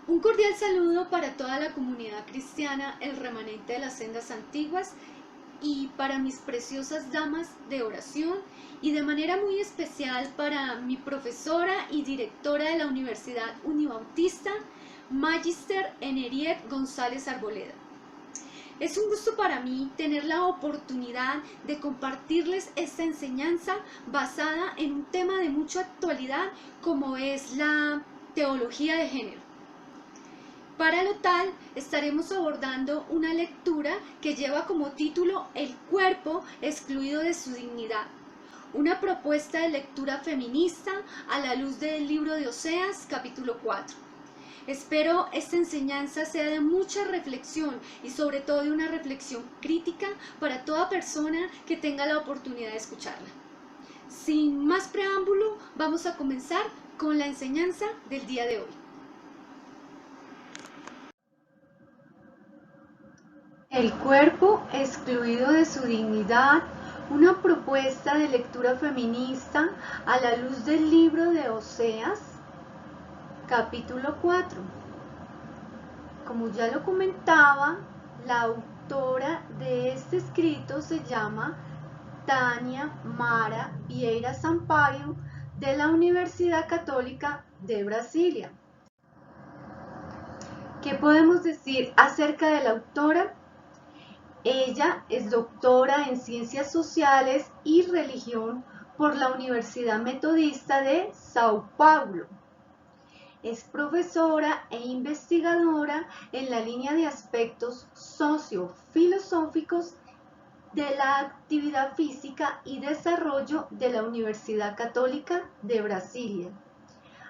Un cordial saludo para toda la comunidad cristiana, el remanente de las sendas antiguas, y para mis preciosas damas de oración, y de manera muy especial para mi profesora y directora de la Universidad Unibautista, Magister Eneriet González Arboleda. Es un gusto para mí tener la oportunidad de compartirles esta enseñanza basada en un tema de mucha actualidad como es la teología de género. Para lo tal, estaremos abordando una lectura que lleva como título El cuerpo excluido de su dignidad, una propuesta de lectura feminista a la luz del libro de Oseas, capítulo 4. Espero esta enseñanza sea de mucha reflexión y sobre todo de una reflexión crítica para toda persona que tenga la oportunidad de escucharla. Sin más preámbulo, vamos a comenzar con la enseñanza del día de hoy. El cuerpo excluido de su dignidad, una propuesta de lectura feminista a la luz del libro de Oseas, capítulo 4. Como ya lo comentaba, la autora de este escrito se llama Tânia Mara Vieira Sampaio, de la Universidad Católica de Brasilia. ¿Qué podemos decir acerca de la autora? Ella es doctora en Ciencias Sociales y Religión por la Universidad Metodista de São Paulo. Es profesora e investigadora en la línea de aspectos sociofilosóficos de la actividad física y desarrollo de la Universidad Católica de Brasilia.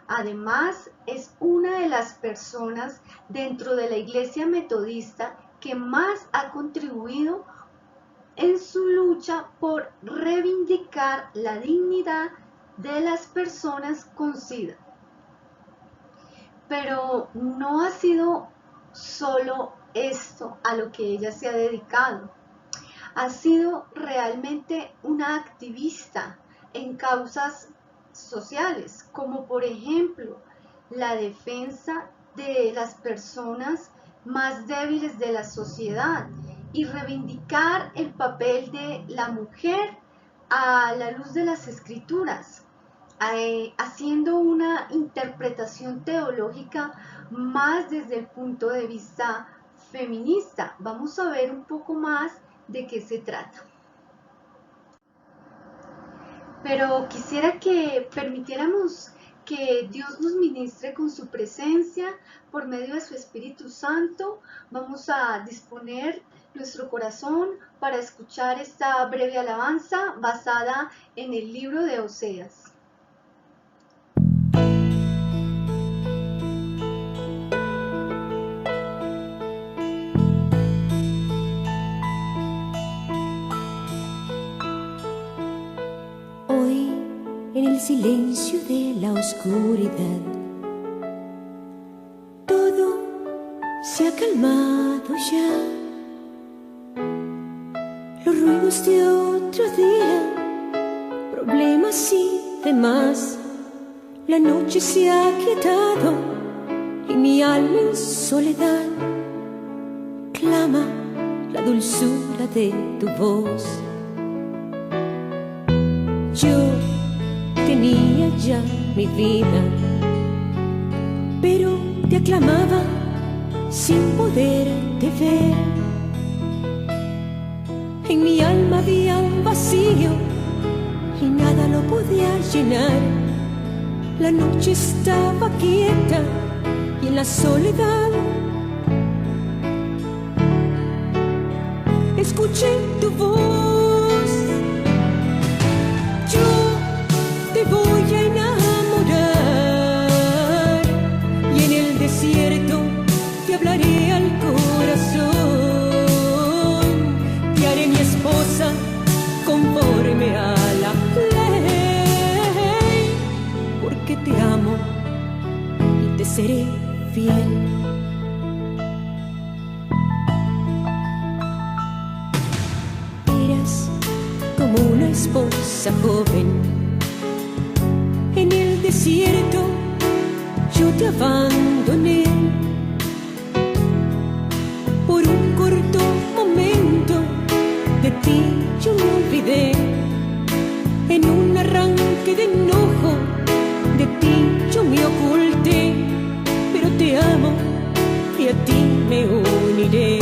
Además, es una de las personas dentro de la Iglesia Metodista que más ha contribuido en su lucha por reivindicar la dignidad de las personas con SIDA. Pero no ha sido solo esto a lo que ella se ha dedicado. Ha sido realmente una activista en causas sociales, como por ejemplo la defensa de las personas más débiles de la sociedad y reivindicar el papel de la mujer a la luz de las escrituras, haciendo una interpretación teológica más desde el punto de vista feminista. Vamos a ver un poco más de qué se trata. Pero quisiera que permitiéramos que Dios nos ministre con su presencia por medio de su Espíritu Santo. Vamos a disponer nuestro corazón para escuchar esta breve alabanza basada en el libro de Oseas. En el silencio de la oscuridad, todo se ha calmado ya. Los ruidos de otro día, problemas y demás. La noche se ha quietado y mi alma en soledad clama la dulzura de tu voz. Yo tenía ya mi vida, pero te aclamaba sin poderte ver. En mi alma había un vacío y nada lo podía llenar. La noche estaba quieta y en la soledad escuché tu voz. Te voy a enamorar y en el desierto te hablaré al corazón. Te haré mi esposa conforme a la ley, porque te amo y te seré fiel. Eras como una esposa joven. En el desierto yo te abandoné ti yo me olvidé, en un arranque de enojo, de ti yo me oculté, pero te amo y a ti me uniré.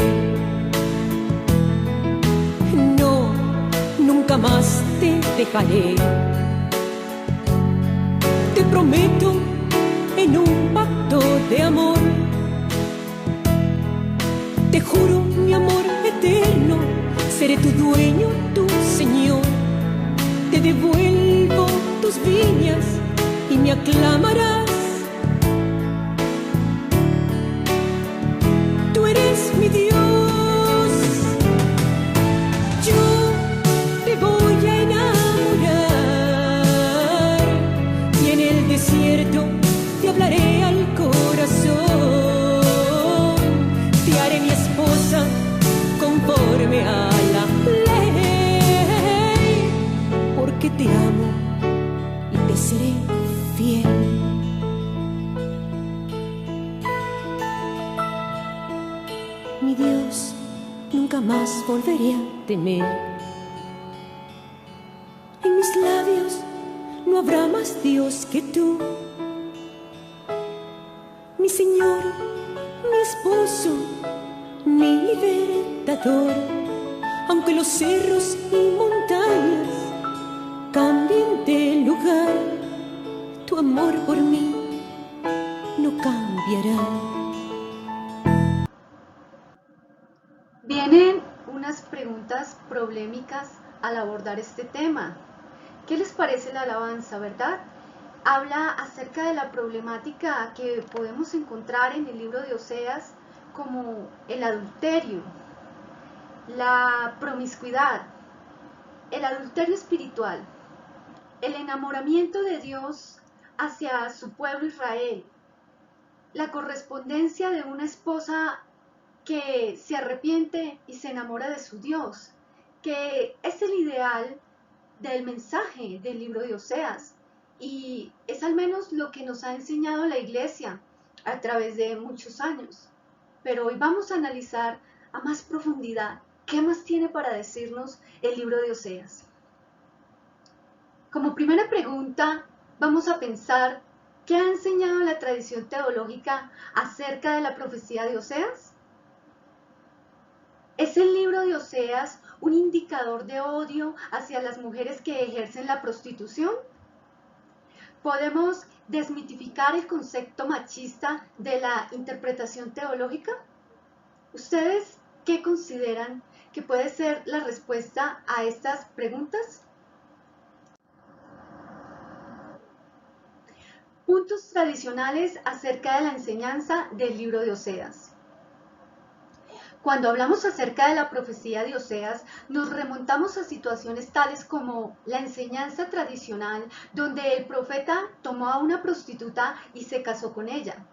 No, nunca más te dejaré. Te prometo en un pacto de amor, te juro mi amor eterno, seré tu dueño, tu señor. Te devuelvo tus viñas y me aclamarás. Tú eres mi Dios, yo te voy a enamorar y en el desierto te hablaré al corazón. Te haré mi esposa conforme a la ley, porque te amo y te seré fiel. Mi Dios, nunca más volveré a temer. En mis labios no habrá más Dios que tú, mi Señor, mi esposo, mi libertador. Aunque los cerros y montañas cambien de lugar, tu amor por mí no cambiará. Vienen unas preguntas polémicas al abordar este tema. ¿Qué les parece la alabanza, verdad? Habla acerca de la problemática que podemos encontrar en el libro de Oseas, como el adulterio, la promiscuidad, el adulterio espiritual, el enamoramiento de Dios hacia su pueblo Israel, la correspondencia de una esposa que se arrepiente y se enamora de su Dios, que es el ideal del mensaje del libro de Oseas, y es al menos lo que nos ha enseñado la Iglesia a través de muchos años. Pero hoy vamos a analizar a más profundidad qué más tiene para decirnos el libro de Oseas. Como primera pregunta, vamos a pensar ¿qué ha enseñado la tradición teológica acerca de la profecía de Oseas? ¿Es el libro de Oseas un indicador de odio hacia las mujeres que ejercen la prostitución? ¿Podemos desmitificar el concepto machista de la interpretación teológica? ¿Ustedes qué consideran que puede ser la respuesta a estas preguntas? Puntos tradicionales acerca de la enseñanza del libro de Oseas. Cuando hablamos acerca de la profecía de Oseas, nos remontamos a situaciones tales como la enseñanza tradicional, donde el profeta tomó a una prostituta y se casó con ella.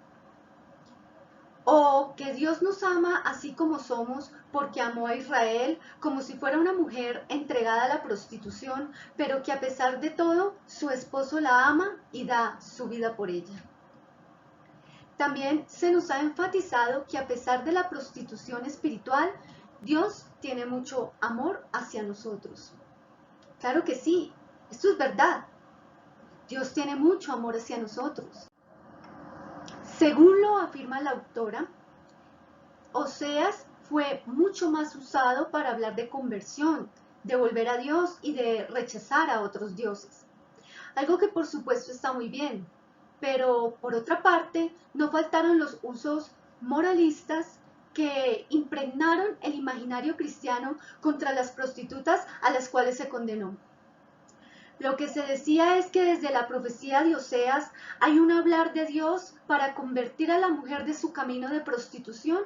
O que Dios nos ama así como somos porque amó a Israel como si fuera una mujer entregada a la prostitución, pero que a pesar de todo, su esposo la ama y da su vida por ella. También se nos ha enfatizado que a pesar de la prostitución espiritual, Dios tiene mucho amor hacia nosotros. Claro que sí, esto es verdad. Dios tiene mucho amor hacia nosotros. Según lo afirma la autora, Oseas fue mucho más usado para hablar de conversión, de volver a Dios y de rechazar a otros dioses. Algo que por supuesto está muy bien. Pero, por otra parte, no faltaron los usos moralistas que impregnaron el imaginario cristiano contra las prostitutas a las cuales se condenó. Lo que se decía es que desde la profecía de Oseas hay un hablar de Dios para convertir a la mujer de su camino de prostitución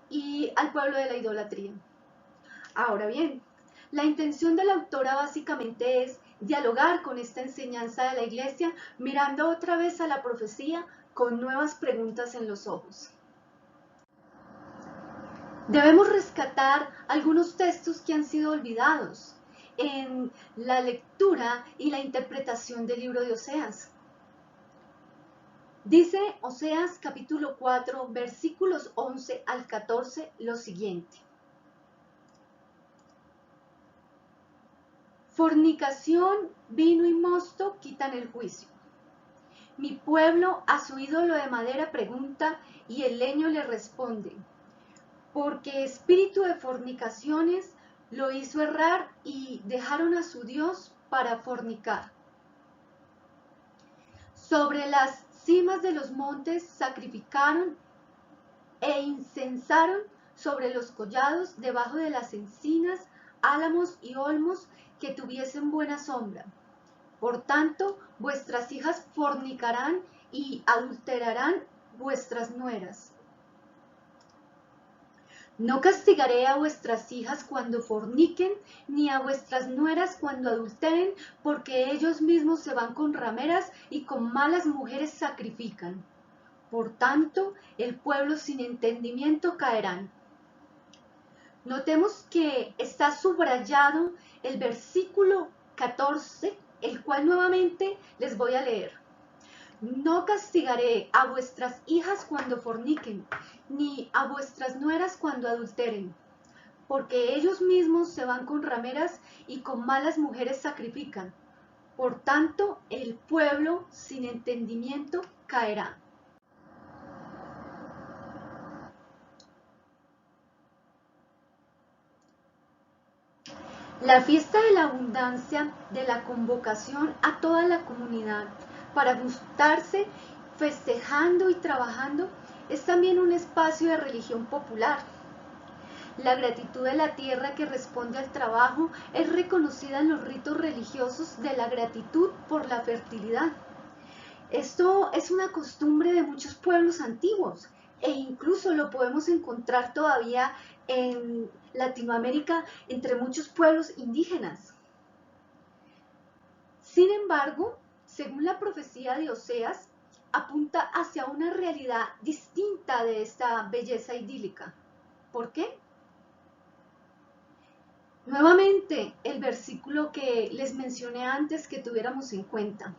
y al pueblo de la idolatría. Ahora bien, la intención de la autora básicamente es dialogar con esta enseñanza de la Iglesia, mirando otra vez a la profecía con nuevas preguntas en los ojos. Debemos rescatar algunos textos que han sido olvidados en la lectura y la interpretación del libro de Oseas. Dice Oseas capítulo 4, versículos 11 al 14 lo siguiente. Fornicación, vino y mosto quitan el juicio. Mi pueblo a su ídolo de madera pregunta y el leño le responde, porque espíritu de fornicaciones lo hizo errar y dejaron a su Dios para fornicar. Sobre las cimas de los montes sacrificaron e incensaron sobre los collados debajo de las encinas, álamos y olmos que tuviesen buena sombra. Por tanto, vuestras hijas fornicarán y adulterarán vuestras nueras. No castigaré a vuestras hijas cuando forniquen, ni a vuestras nueras cuando adulteren, porque ellos mismos se van con rameras y con malas mujeres sacrifican. Por tanto, el pueblo sin entendimiento caerán. Notemos que está subrayado el versículo 14, el cual nuevamente les voy a leer. No castigaré a vuestras hijas cuando forniquen, ni a vuestras nueras cuando adulteren, porque ellos mismos se van con rameras y con malas mujeres sacrifican. Por tanto, el pueblo sin entendimiento caerá. La fiesta de la abundancia, de la convocación a toda la comunidad para gustarse, festejando y trabajando, es también un espacio de religión popular. La gratitud de la tierra que responde al trabajo es reconocida en los ritos religiosos de la gratitud por la fertilidad. Esto es una costumbre de muchos pueblos antiguos e incluso lo podemos encontrar todavía en Latinoamérica entre muchos pueblos indígenas. Sin embargo, según la profecía de Oseas, apunta hacia una realidad distinta de esta belleza idílica. ¿Por qué? Nuevamente, el versículo que les mencioné antes que tuviéramos en cuenta.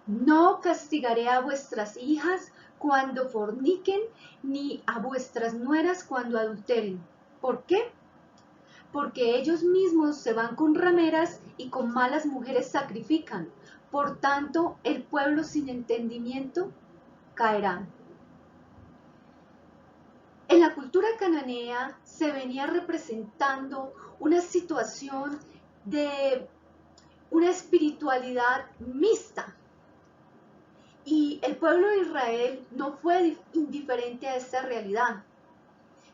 No castigaré a vuestras hijas cuando forniquen, ni a vuestras nueras cuando adulteren. ¿Por qué? Porque ellos mismos se van con rameras y con malas mujeres sacrifican. Por tanto, el pueblo sin entendimiento caerá. En la cultura cananea se venía representando una situación de una espiritualidad mixta. Y el pueblo de Israel no fue indiferente a esta realidad.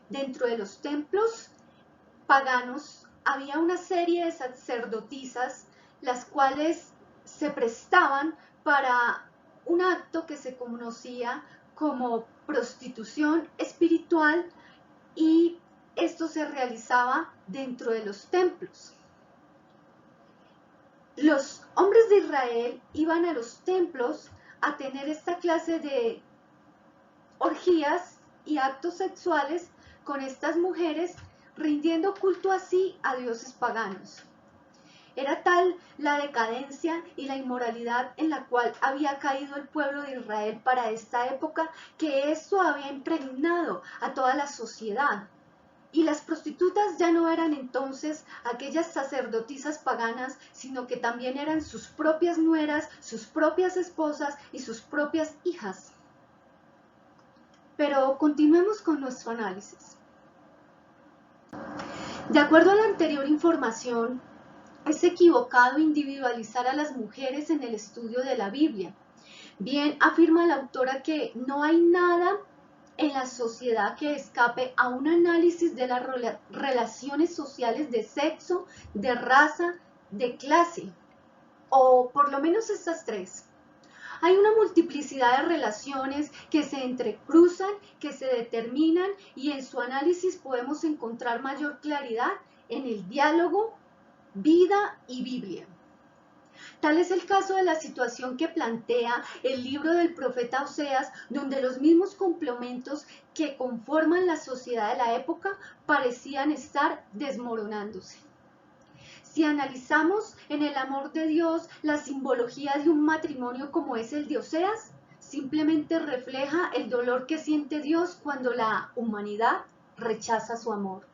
Dentro de los templos paganos había una serie de sacerdotisas, las cuales se prestaban para un acto que se conocía como prostitución espiritual, y esto se realizaba dentro de los templos. Los hombres de Israel iban a los templos a tener esta clase de orgías y actos sexuales con estas mujeres, rindiendo culto así a dioses paganos. Era tal la decadencia y la inmoralidad en la cual había caído el pueblo de Israel para esta época, que esto había impregnado a toda la sociedad. Y las prostitutas ya no eran entonces aquellas sacerdotisas paganas, sino que también eran sus propias nueras, sus propias esposas y sus propias hijas. Pero continuemos con nuestro análisis. De acuerdo a la anterior información, es equivocado individualizar a las mujeres en el estudio de la Biblia. Bien, afirma la autora que no hay nada en la sociedad que escape a un análisis de las relaciones sociales de sexo, de raza, de clase, o por lo menos estas tres. Hay una multiplicidad de relaciones que se entrecruzan, que se determinan, y en su análisis podemos encontrar mayor claridad en el diálogo, vida y Biblia. Tal es el caso de la situación que plantea el libro del profeta Oseas, donde los mismos complementos que conforman la sociedad de la época parecían estar desmoronándose. Si analizamos en el amor de Dios la simbología de un matrimonio como es el de Oseas, simplemente refleja el dolor que siente Dios cuando la humanidad rechaza su amor.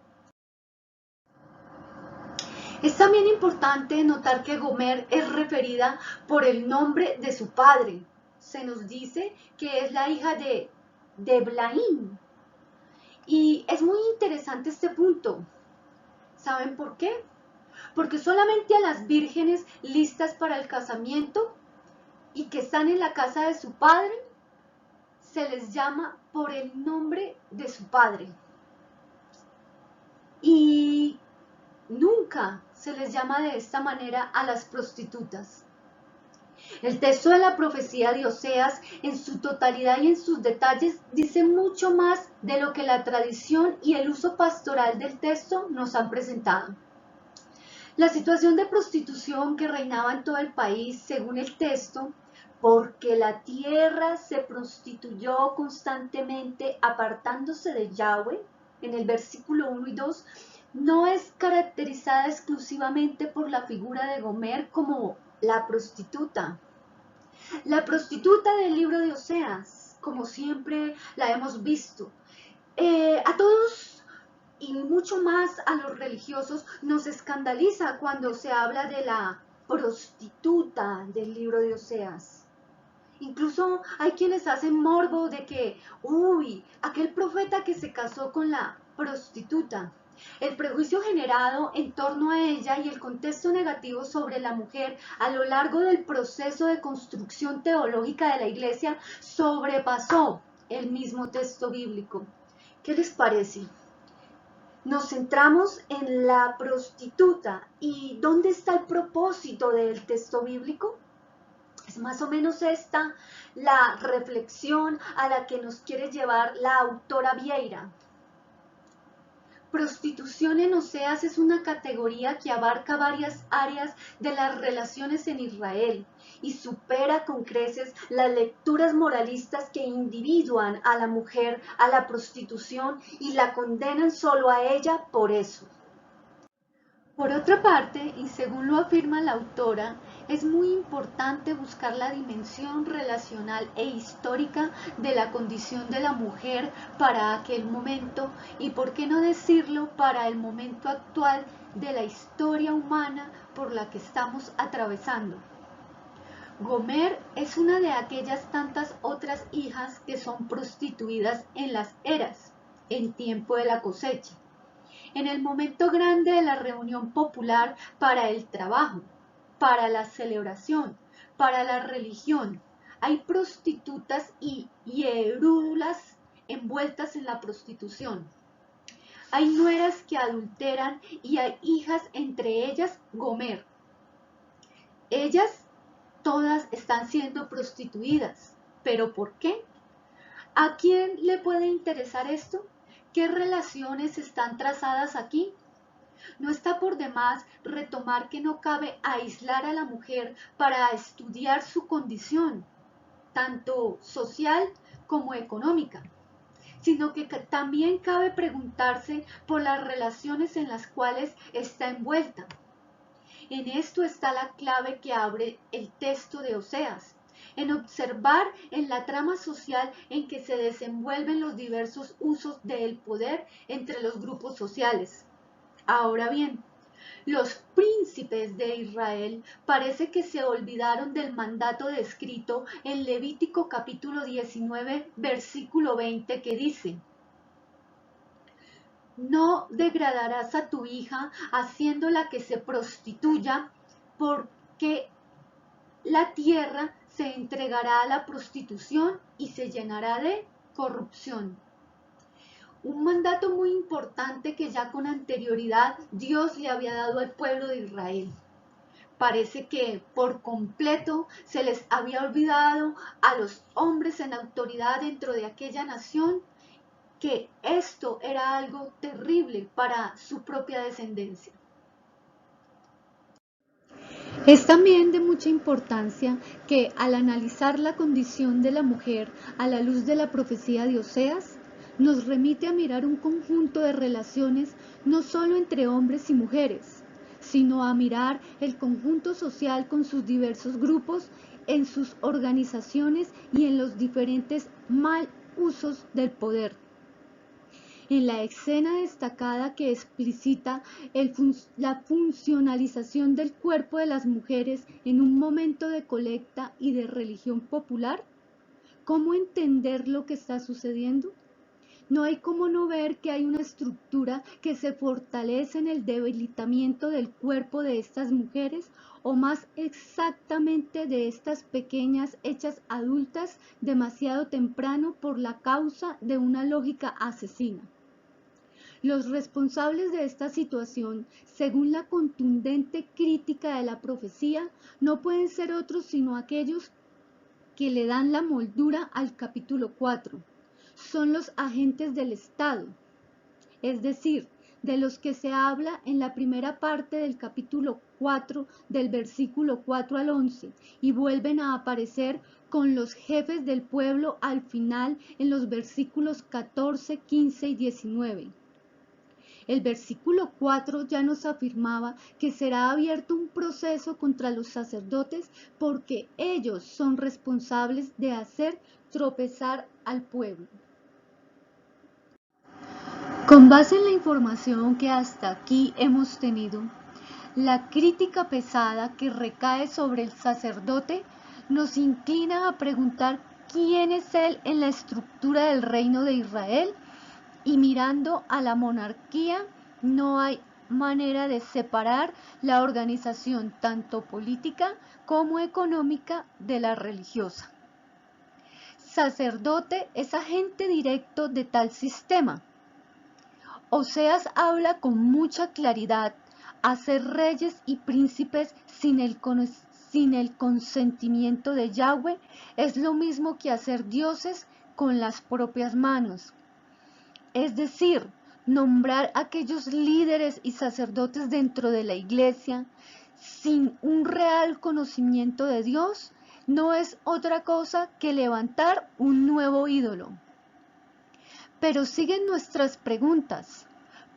Es también importante notar que Gomer es referida por el nombre de su padre. Se nos dice que es la hija de Deblaim. Y es muy interesante este punto. ¿Saben por qué? Porque solamente a las vírgenes listas para el casamiento y que están en la casa de su padre, se les llama por el nombre de su padre. Y nunca se les llama de esta manera a las prostitutas. El texto de la profecía de Oseas, en su totalidad y en sus detalles, dice mucho más de lo que la tradición y el uso pastoral del texto nos han presentado. La situación de prostitución que reinaba en todo el país, según el texto, porque la tierra se prostituyó constantemente apartándose de Yahweh, en el versículo 1 y 2, no es caracterizada exclusivamente por la figura de Gomer como la prostituta. La prostituta del libro de Oseas, como siempre la hemos visto, a todos y mucho más a los religiosos nos escandaliza cuando se habla de la prostituta del libro de Oseas. Incluso hay quienes hacen morbo de que, aquel profeta que se casó con la prostituta. El prejuicio generado en torno a ella y el contexto negativo sobre la mujer a lo largo del proceso de construcción teológica de la Iglesia sobrepasó el mismo texto bíblico. ¿Qué les parece? Nos centramos en la prostituta. ¿Y dónde está el propósito del texto bíblico? Es más o menos esta la reflexión a la que nos quiere llevar la autora Vieira. Prostitución en Oseas es una categoría que abarca varias áreas de las relaciones en Israel y supera con creces las lecturas moralistas que individuan a la mujer a la prostitución y la condenan solo a ella por eso. Por otra parte, y según lo afirma la autora, es muy importante buscar la dimensión relacional e histórica de la condición de la mujer para aquel momento y, por qué no decirlo, para el momento actual de la historia humana por la que estamos atravesando. Gomer es una de aquellas tantas otras hijas que son prostituidas en las eras, en tiempo de la cosecha, en el momento grande de la reunión popular para el trabajo, para la celebración, para la religión. Hay prostitutas y hierulas envueltas en la prostitución. Hay nueras que adulteran y hay hijas, entre ellas Gomer. Ellas todas están siendo prostituidas. ¿Pero por qué? ¿A quién le puede interesar esto? ¿Qué relaciones están trazadas aquí? No está por demás retomar que no cabe aislar a la mujer para estudiar su condición, tanto social como económica, sino que también cabe preguntarse por las relaciones en las cuales está envuelta. En esto está la clave que abre el texto de Oseas, en observar en la trama social en que se desenvuelven los diversos usos del poder entre los grupos sociales. Ahora bien, los príncipes de Israel parece que se olvidaron del mandato descrito en Levítico capítulo 19, versículo 20, que dice: no degradarás a tu hija haciéndola que se prostituya, porque la tierra se entregará a la prostitución y se llenará de corrupción. Un mandato muy importante que ya con anterioridad Dios le había dado al pueblo de Israel. Parece que por completo se les había olvidado a los hombres en autoridad dentro de aquella nación que esto era algo terrible para su propia descendencia. Es también de mucha importancia que al analizar la condición de la mujer a la luz de la profecía de Oseas, nos remite a mirar un conjunto de relaciones no solo entre hombres y mujeres, sino a mirar el conjunto social con sus diversos grupos, en sus organizaciones y en los diferentes mal usos del poder. en la escena destacada que explicita la funcionalización del cuerpo de las mujeres en un momento de colecta y de religión popular? ¿Cómo entender lo que está sucediendo? No hay cómo no ver que hay una estructura que se fortalece en el debilitamiento del cuerpo de estas mujeres, o más exactamente de estas pequeñas hechas adultas demasiado temprano por la causa de una lógica asesina. Los responsables de esta situación, según la contundente crítica de la profecía, no pueden ser otros sino aquellos que le dan la moldura al capítulo 4. Son los agentes del Estado, es decir, de los que se habla en la primera parte del capítulo 4, del versículo 4 al 11, y vuelven a aparecer con los jefes del pueblo al final en los versículos 14, 15 y 19. El versículo 4 ya nos afirmaba que será abierto un proceso contra los sacerdotes porque ellos son responsables de hacer tropezar al pueblo. Con base en la información que hasta aquí hemos tenido, la crítica pesada que recae sobre el sacerdote nos inclina a preguntar quién es él en la estructura del reino de Israel, y mirando a la monarquía no hay manera de separar la organización tanto política como económica de la religiosa. Sacerdote es agente directo de tal sistema. Oseas habla con mucha claridad: hacer reyes y príncipes sin el consentimiento de Yahweh es lo mismo que hacer dioses con las propias manos. Es decir, nombrar a aquellos líderes y sacerdotes dentro de la iglesia sin un real conocimiento de Dios no es otra cosa que levantar un nuevo ídolo. Pero siguen nuestras preguntas.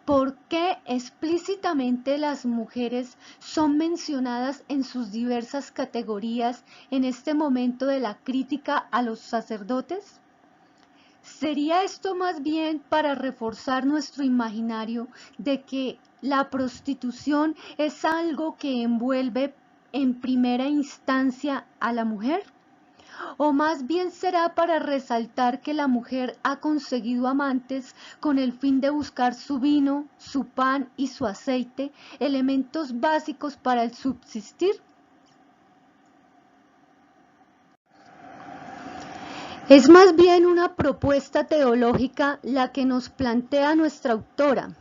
¿Por qué explícitamente las mujeres son mencionadas en sus diversas categorías en este momento de la crítica a los sacerdotes? ¿Sería esto más bien para reforzar nuestro imaginario de que la prostitución es algo que envuelve en primera instancia a la mujer? ¿O más bien será para resaltar que la mujer ha conseguido amantes con el fin de buscar su vino, su pan y su aceite, elementos básicos para el subsistir? Es más bien una propuesta teológica la que nos plantea nuestra autora: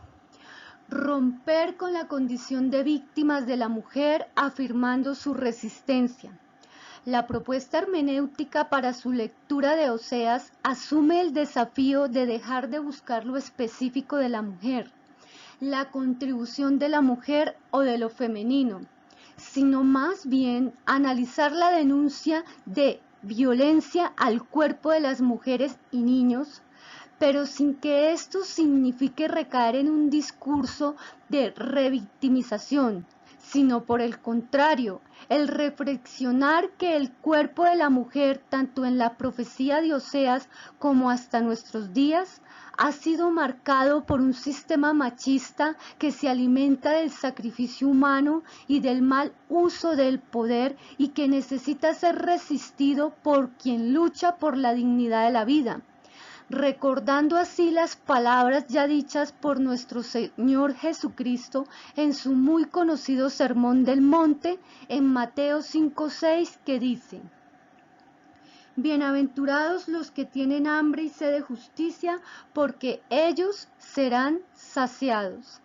romper con la condición de víctimas de la mujer afirmando su resistencia. La propuesta hermenéutica para su lectura de Oseas asume el desafío de dejar de buscar lo específico de la mujer, la contribución de la mujer o de lo femenino, sino más bien analizar la denuncia de violencia al cuerpo de las mujeres y niños, pero sin que esto signifique recaer en un discurso de revictimización, sino por el contrario, el reflexionar que el cuerpo de la mujer, tanto en la profecía de Oseas como hasta nuestros días, ha sido marcado por un sistema machista que se alimenta del sacrificio humano y del mal uso del poder, y que necesita ser resistido por quien lucha por la dignidad de la vida. Recordando así las palabras ya dichas por nuestro Señor Jesucristo en su muy conocido Sermón del Monte en Mateo 5:6, que dice: bienaventurados los que tienen hambre y sed de justicia, porque ellos serán saciados.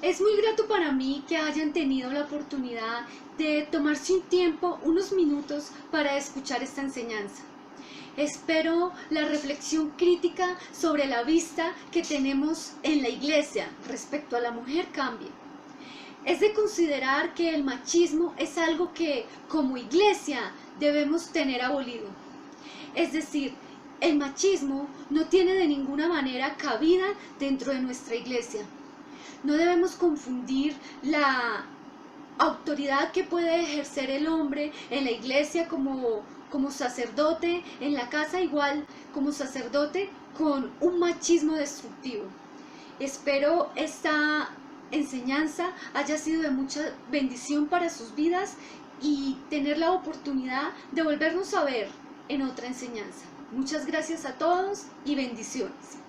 Es muy grato para mí que hayan tenido la oportunidad de tomarse un tiempo, unos minutos, para escuchar esta enseñanza. Espero la reflexión crítica sobre la vista que tenemos en la iglesia respecto a la mujer cambie. Es de considerar que el machismo es algo que como iglesia debemos tener abolido. Es decir, el machismo no tiene de ninguna manera cabida dentro de nuestra iglesia. No debemos confundir la autoridad que puede ejercer el hombre en la iglesia como como sacerdote en la casa, igual como sacerdote con un machismo destructivo. Espero esta enseñanza haya sido de mucha bendición para sus vidas y tener la oportunidad de volvernos a ver en otra enseñanza. Muchas gracias a todos y bendiciones.